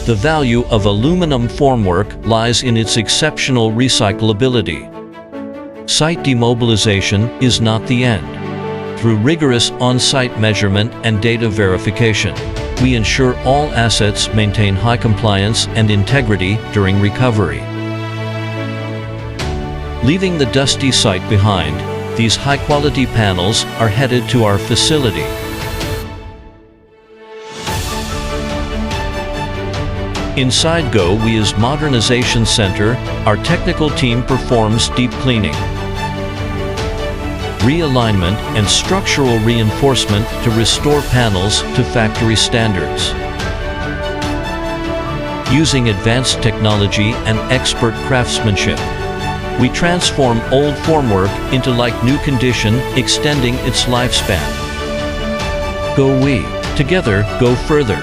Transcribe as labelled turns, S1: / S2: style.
S1: The value of aluminum formwork lies in its exceptional recyclability. Site demobilization is not the end. Through rigorous on-site measurement and data verification, we ensure all assets maintain high compliance and integrity during recovery. Leaving the dusty site behind, these high-quality panels are headed to our facility. Inside GOWE's Modernization Center, our technical team performs deep cleaning, realignment, and structural reinforcement to restore panels to factory standards. Using advanced technology and expert craftsmanship, we transform old formwork into like-new condition, extending its lifespan. GOWE. Together, go further.